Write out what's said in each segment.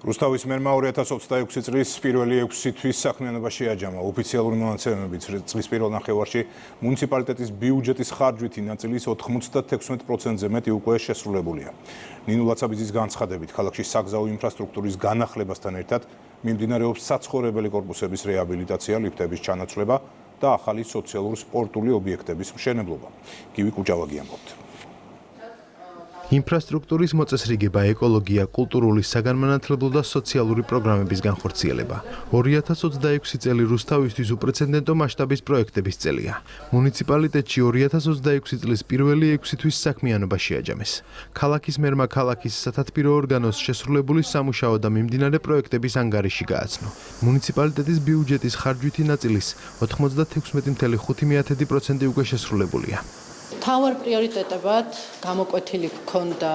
რუსთავის მერმა 2026 წლის პირველი 6 თვის საქმიანობა შეაჯამა. ოფიციალური მონაცემებით წლის პირველ ნახევარში მუნიციპალიტეტის ბიუჯეტის ხარჯვითი ნაწილის 96%-ზე მეტი უკვე შესრულებულია. ნინო ლაცაბიძის განცხადებით, ქალაქში საგზაო ინფრასტრუქტურის განახლებასთან ერთად მიმდინარეობს საცხოვრებელი კორპუსების რეაბილიტაცია, ლიფტების ჩანაცვლება და ახალი სოციალურ-სპორტული ობიექტების მშენებლობა. გივი კუჭავაგი ამბობთ. ინფრასტრუქტურის მოწესრიგება, ეკოლოგია, კულტურული, საგანმანათლებლო და სოციალური პროგრამების განხორციელება. 2026 წელი რუსთავისთვის უპრეცედენტო მასშტაბის პროექტების წელია. მუნიციპალიტეტში 2026 წლის პირველი 6 თვის საქმიანობა შეაჯამეს. ქალაქის მერმა ქალაქის სათათბირო ორგანოს შესრულებული სამუშაო და მიმდინარე პროექტების ანგარიში გააცნო. მუნიციპალიტეტის ბიუჯეტის ხარჯვითი ნაწილის 96.5% უკვე შესრულებულია. თავარ პრიორიტეტებად გამოკვეთილი ჰქონდა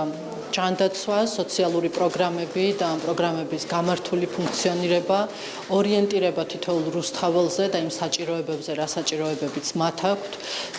ჯანდაცვა, სოციალური პროგრამები და ამ პროგრამების გამართული ფუნქციონირება, ორიენტირება თითოეულ რუსთაველზე და იმ საჭიროებებზე, რა საჭიროებებიც მათ აქვთ.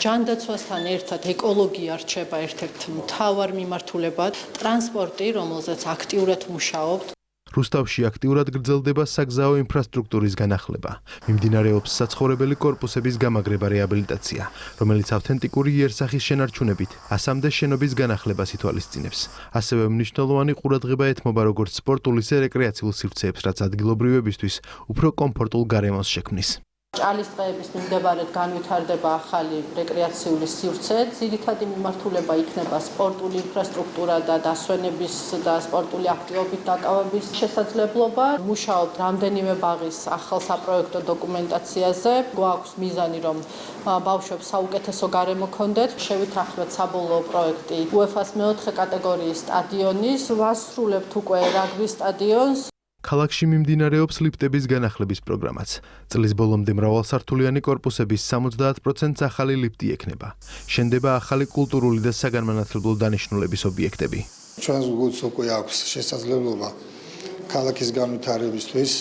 ჯანდაცვასთან ერთად ეკოლოგია რჩება ერთ-ერთ მთავარ მიმართულებად, ტრანსპორტი, რომელზეც აქტიურად მუშაობთ. რუსთავში აქტიურად გრძელდება საგზაო ინფრასტრუქტურის განახლება. მიმდინარეობს საცხოვრებელი კორპუსების გამაგრება რეაბილიტაცია, რომელიც ავთენტიკური იერსახის შენარჩუნებით 100-მდე შენობის განახლებას ითვალისწინებს. ასევე მნიშვნელოვანი ყურადღება ეთმობა როგორც სპორტულ, ისე რეკრეაციულ სივრცეებს, რაც ადგილობრივებისთვის უფრო კომფორტულ გარემოს შექმნის. ჭალის ტყეების მიმდებარედ განვითარდება ახალი რეკრეაციული სივრცე, ძირითადი მიმართულება იქნება სპორტული ინფრასტრუქტურა და დასვენების და სპორტული აქტივობით დაკავების შესაძლებლობა. მუშაობთ რამდენიმე ბაღის ახალ საპროექტო დოკუმენტაციაზე. გვაქვს მიზანი, რომ ბავშვებს საუკეთესო გარემო ჰქონდეთ. შევითანხმეთ საბოლოო პროექტი UEFA-ს მეოთხე კატეგორიის სტადიონის. ვასრულებთ უკვე რაგბის სტადიონს. ქალაქში მიმდინარეობს ლიფტების განახლების პროგრამაც. წლის ბოლომდე მრავალსართულიანი კორპუსების 70%-ს ახალი ლიფტი ექნება. შენდება ახალი კულტურული და საგანმანათლებლო დანიშნულების ობიექტები. ჩვენს გულს უკვე აქვს შესაძლებლობა ქალაქის განვითარებისთვის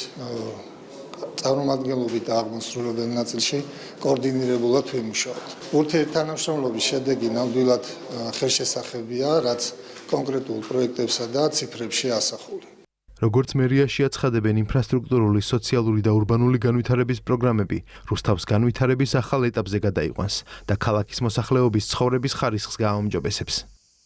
წარმომადგენლობით და აღმასრულებელ ნაწილში კოორდინირებულად ვიმუშაოთ. ურთიერთთანამშრომლობის შედეგი ნამდვილად ხელშესახებია, რაც კონკრეტულ პროექტებსა და ციფრებში ასახული. როგორც მერიაში აცხადებენ, ინფრასტრუქტურული, სოციალური და ურბანული განვითარების პროგრამები რუსთავს განვითარების ახალ ეტაპზე გადაიყვანს და ქალაქის მოსახლეობის ცხოვრების ხარისხს გააუმჯობესებს.